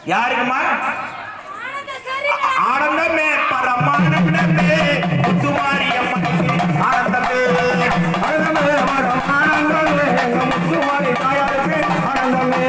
யாருக்குமா? ஆனந்தமே பரமானந்தமே முத்துமாரி அம்மனுக்கு ஆனந்தமே ஆனந்தமே ஆனந்தமே முத்துமாரி தாயாருக்கு ஆனந்தமே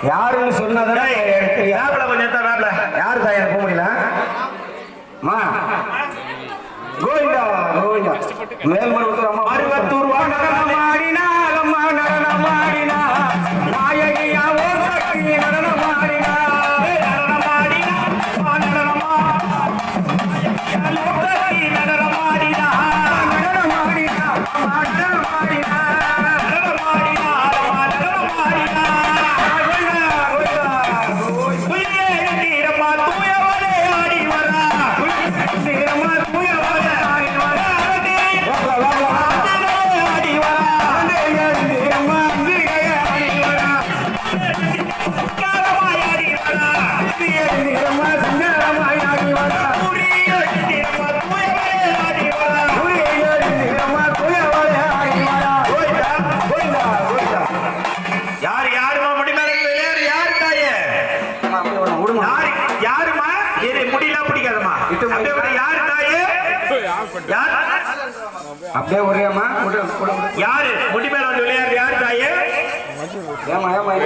யாருன்னு சொன்னதுன்னா யாரு தாயா போக முடியல கோவிந்தா கோவிந்தா மேல்மருவத்தூர் அம்மா மருவத்தூர் நடனமாடினா அம்மா நடனமாடினா நாயகியா ஓ சக்தி நடனமாடினா நடனமாடினா நடனமா நடனமாடினா நடனமாடினா நடனமாடினா அப்படியே ஒரேமா யாரு முடி மேல வந்து விளையாடு யாரு தாயே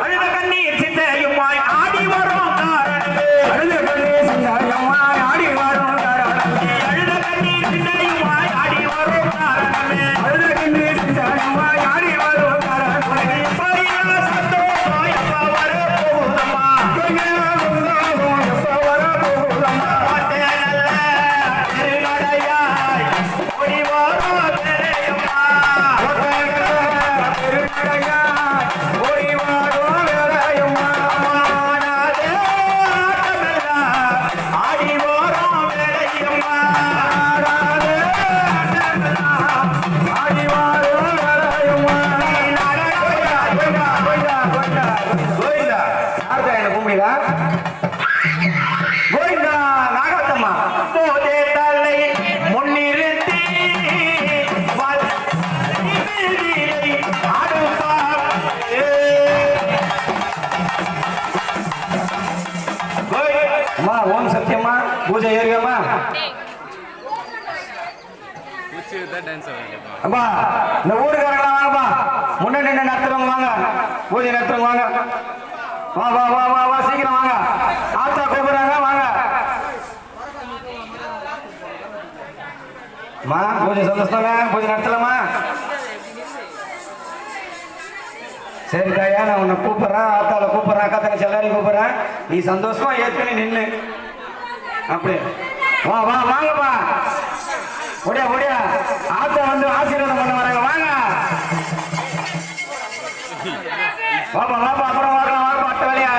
அழுத கண்ணீர் சிந்தையுமாய் ஆடி வரும் காரணமே அழுத கண்ணீர் சிந்தையுமாய் ஆடி வரும் காரணமே அழுத கண்ணீர் சிந்தையுமாய் ஆடி வரும் காரணமே அழுத கண்ணீர் சிந்தையுமாய் ஆடி வரும் காரணமே பையன சந்தோஷம் எப்ப வர போகுதம்மா எப்ப வர போகுதம்மா நல்ல திருநடையாய் ஓடி வரும் ஓம் சத்தியமா பூஜை ஏறியம்மா அப்பா இந்த ஊருக்காரங்களா வாங்கப்பா முன்னாடி நடத்துறவங்க வாங்க பூஜை நடத்துறவங்க வாங்க வா வா வா வா வா சீக்கிரம் வாங்க ஆத்தா கூப்பிடுறாங்க வாங்க மா பூஜை சந்தோஷங்க பூஜை நடத்தலாமா சரி தாயா நான் உன்னை கூப்பிடுறேன் ஆத்தால கூப்பிடுறேன் அக்கா தங்கச்சி எல்லாரையும் கூப்பிடுறேன் நீ சந்தோஷமா ஏற்கனவே நின்று அப்படி வா வா வாங்கப்பா முடியா முடியா ஆத்தா வந்து ஆசீர்வாதம் பண்ண வராங்க வாங்க வாப்பா வாப்பா அப்புறம் வாங்கலாம் வாங்கப்பா அட்ட வேலையா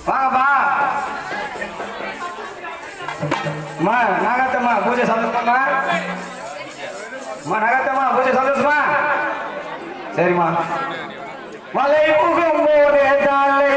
வாங்கப்பா மா நாகத்தம்மா பூஜை சந்தோஷமா நாகத்தம்மா பூஜை சந்தோஷமா சரிம்மா மலை புகும் போதே தாலே